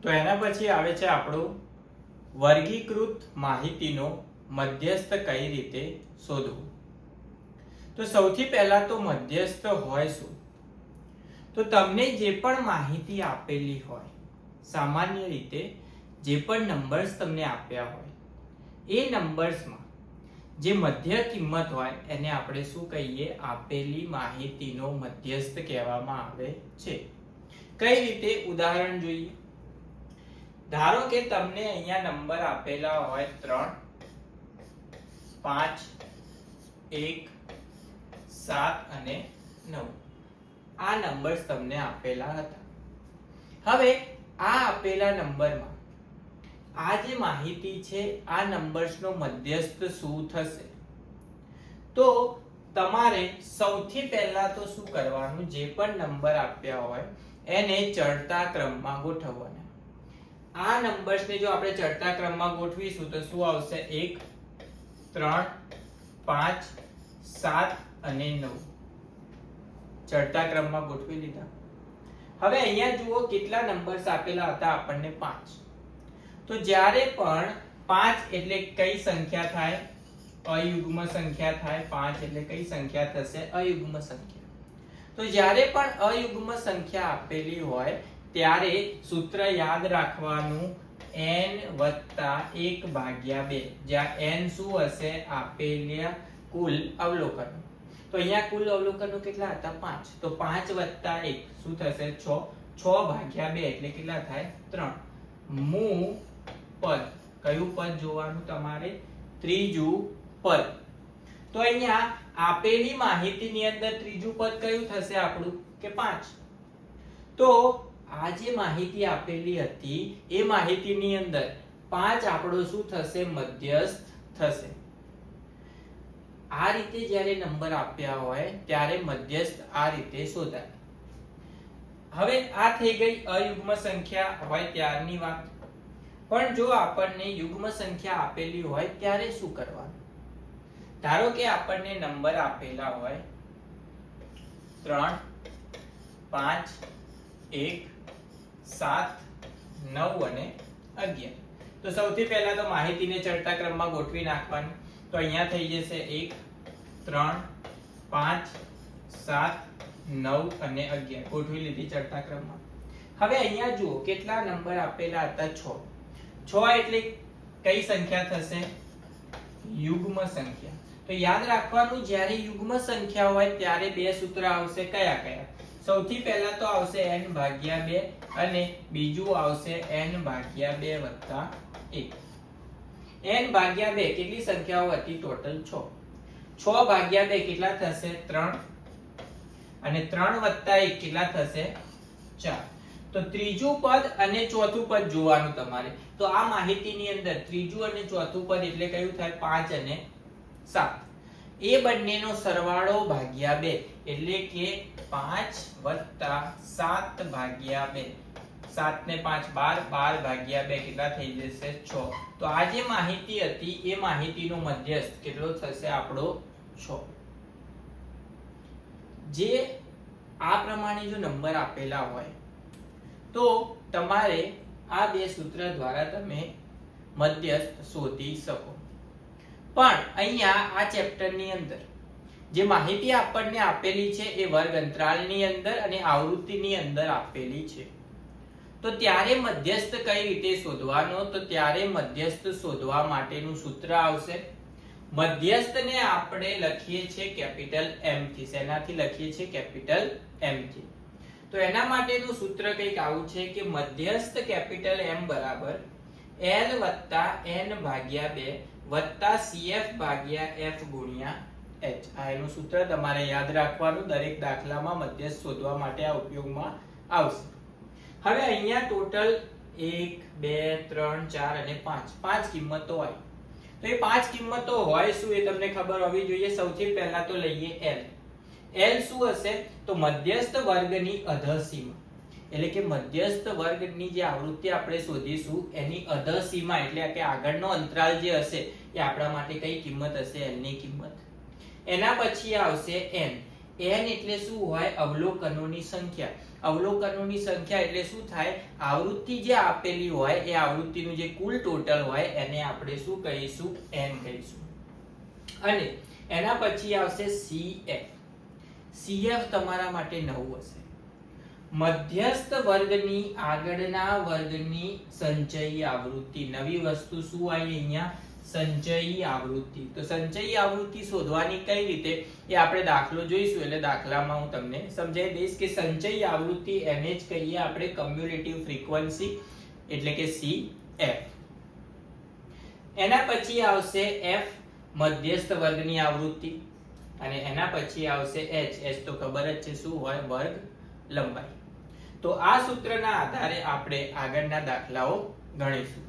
તો એના પછી આવે છે આપણું વર્ગીકૃત માહિતીનો મધ્યસ્થ કઈ રીતે શોધવું. તો સૌથી પહેલા તો મધ્યસ્થ હોય શું? તો તમને જે પણ માહિતી આપેલી હોય, સામાન્ય રીતે જે પણ નંબર્સ તમને આપ્યા હોય, એ નંબર્સમાં જે મધ્ય કિંમત હોય એને આપણે શું કહીએ? આપેલી માહિતીનો મધ્યસ્થ કહેવામાં આવે છે. કઈ રીતે? ઉદાહરણ જોઈએ. ધારો કે તમને અહીંયા નંબર આપેલા હોય 3, 5, 1, 7 અને 9. આ નંબર્સ તમને આપેલા હતા. હવે આ આપેલા નંબરમાં આ જે માહિતી છે, આ નંબર્સનો મધ્યસ્થ શું થશે? તો તમારે સૌથી પહેલા તો શું કરવાનું? જે પણ નંબર આપ્યા હોય એને ચડતા ક્રમમાં ગોઠવવાના. આ નંબર્સને જો આપણે ચડતા ક્રમમાં ગોઠવીશું તો શું આવશે? 1, 3, 5, 7 અને 9. ચડતા ક્રમમાં ગોઠવી લીધા. હવે અહીંયા જુઓ કેટલા નંબર્સ આપેલા હતા આપણને? 5. તો જ્યારે પણ 5 એટલે કઈ સંખ્યા થાય? અયુગ્મ સંખ્યા થાય. 5 એટલે કઈ સંખ્યા થશે? અયુગ્મ સંખ્યા. તો જ્યારે પણ અયુગ્મ સંખ્યા આપેલી હોય ત્યારે સૂત્ર યાદ રાખવાનું n + 1/2, જ્યાં n શું હશે? આપેલા કુલ અવલોકનો. તો અહીંયા કુલ અવલોકનો કેટલા હતા? 5. તો 5 + 1 શું થશે? 6. 6/2 એટલે કેટલા થાય? 3. મૂ પદ, કયું પદ જોવાનું તમારે? ત્રીજું પદ. તો અહીંયા આપેલી માહિતીની અંદર ત્રીજું પદ કયું થશે આપણું? કે 5. તો આ જે માહિતી આપેલી હતી એ માહિતીની અંદર 5 આપણો શું થશે? મધ્યસ્થ થશે. આ રીતે જ્યારે નંબર આપ્યા હોય ત્યારે મધ્યસ્થ આ રીતે શોધાય. હવે આ થઈ ગઈ અયુગ્મ સંખ્યા હોય ત્યારની વાત. પણ જો આપણને યુગ્મ સંખ્યા આપેલી હોય ત્યારે શું કરવાનું? ધારો કે આપણને નંબર આપેલા હોય 3, 5, 1, 7, 9 અને 11. તો સૌથી પહેલા તો માહિતીને ચડતા ક્રમમાં ગોઠવી નાખવાની. તો અહીંયા થઈ જશે 1, 3, 5, 7, 9 અને 11. ગોઠવી લીધી ચડતા ક્રમમાં. હવે અહીંયા જુઓ કેટલા નંબર આપેલા હતા? 6. 6 એટલે કઈ સંખ્યા થશે? યુગ્મ સંખ્યા. તો યાદ રાખવાનું, જ્યારે યુગ્મ સંખ્યા હોય ત્યારે બે સૂત્ર આવશે. કયા કયા? સૌથી પહેલા તો આવશે n/2 અને બીજું આવશે n/2 + 1. n/2 કેટલી સંખ્યાઓ હતી? ટોટલ 6. 6/2 કેટલા થશે? 3. અને 3 + 1 કેટલા થશે? 4. તો ત્રીજું પદ અને ચોથું પદ જોવાનું તમારે. તો આ માહિતીની અંદર ત્રીજું અને ચોથું પદ એટલે કયું થાય? 5 અને 7. એ બંનેનો સરવાળો ભાગ્યા 2 એટલે કે 5 + 7/2. 7 ને 5 12, 12/2 કેટલા થઈ જશે? 6. તો આ જે માહિતી હતી એ માહિતીનો મધ્યસ્થ કેટલો થશે આપણો? 6. જે આ પ્રમાણે જો નંબર આપેલા હોય તો તમારે આ બે સૂત્ર દ્વારા તમે મધ્યસ્થ શોધી શકો. પણ અહીંયા આ ચેપ્ટરની અંદર જે માહિતી આપણને આપેલી છે એ વર્ગ અંતરાલની અંદર અને આવૃત્તિની અંદર આપેલી છે. તો ત્યારે મધ્યસ્થ કઈ રીતે શોધવાનો? તો ત્યારે મધ્યસ્થ શોધવા માટેનું સૂત્ર આવશે. મધ્યસ્થને આપણે લખીએ છીએ કેપિટલ M થી. શેનાથી લખીએ છીએ? કેપિટલ M થી. તો એના માટેનું સૂત્ર કંઈક આવું છે કે મધ્યસ્થ કેપિટલ M બરાબર L + n/2 + CF/f ગુણ્યા h. આ એનું સૂત્ર તમારે યાદ રાખવાનું. દરેક દાખલામાં મધ્યસ્થ શોધવા માટે આ ઉપયોગમાં આવશે. હવે અહીંયા ટોટલ 1, 2, 3, 4 અને 5 પાંચ કિંમતો હોય. તો એ પાંચ કિંમતો હોય શું એ તમને ખબર હોવી જોઈએ. સૌથી પહેલા તો લઈએ L. L શું હશે? તો મધ્યસ્થ વર્ગની અધઃસીમા. એટલે કે મધ્યસ્થ વર્ગની જે આવૃત્તિ આપણે શોધીશું એની અધઃસીમા એટલે કે આગળનો અંતરાલ જે હશે એ આપણા માટે કઈ કિંમત હશે? L ની કિંમત. એના પછી આવશે n. n એટલે શું હોય? અવલોકનોની સંખ્યા. અવલોકનોની સંખ્યા એટલે શું થાય? આવૃત્તિ જે આપેલી હોય એ આવૃત્તિનું જે કુલ ટોટલ હોય એને આપણે શું કહીશું? n કહીશું. અને એના પછી આવશે CF. CF તમારા માટે 9 હશે. મધ્યસ્થ વર્ગની આગળના વર્ગની સંચયી આવૃત્તિ. નવી વસ્તુ શું આવી અહીંયા? સંચયી આવૃત્તિ. તો સંચયી આવૃત્તિ શોધવાની કઈ રીતે એ આપણે દાખલો જોઈશું. એટલે દાખલામાં હું તમને સમજાવી દઈશ કે સંચયી આવૃત્તિ એને જ કહીએ આપણે કમ્યુલેટિવ ફ્રીક્વન્સી એટલે કે CF. એના પછી આવશે F, મધ્યસ્થ વર્ગની આવૃત્તિ. અને એના પછી આવશે H. H તો ખબર જ છે શું હોય? વર્ગ લંબાઈ. તો આ સૂત્રના આધારે આપણે આગળના દાખલાઓ ગણીશું.